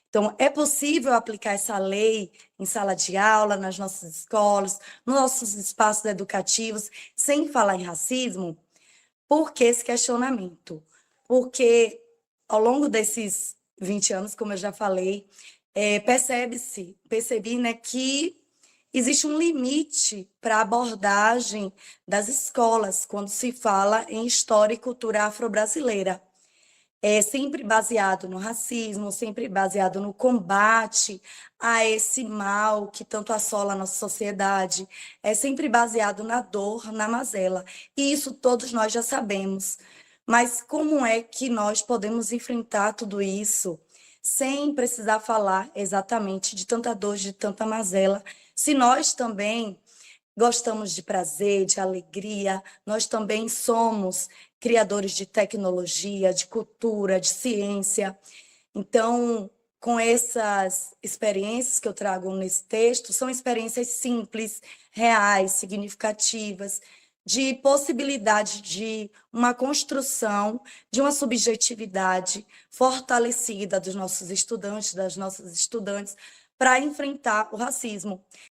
Então, é possível aplicar essa lei em sala de aula, nas nossas escolas, nos nossos espaços educativos, sem falar em racismo? Por que esse questionamento? Porque ao longo desses 20 anos, como eu já falei, percebi, né, que existe um limite para a abordagem das escolas quando se fala em história e cultura afro-brasileira. É sempre baseado no racismo, sempre baseado no combate a esse mal que tanto assola a nossa sociedade, é sempre baseado na dor, na mazela. E isso todos nós já sabemos. Mas como é que nós podemos enfrentar tudo isso sem precisar falar exatamente de tanta dor, de tanta mazela, se nós também gostamos de prazer, de alegria, nós também somos criadores de tecnologia, de cultura, de ciência. Então, com essas experiências que eu trago nesse texto, são experiências simples, reais, significativas, de possibilidade de uma construção de uma subjetividade fortalecida dos nossos estudantes, das nossas estudantes, para enfrentar o racismo.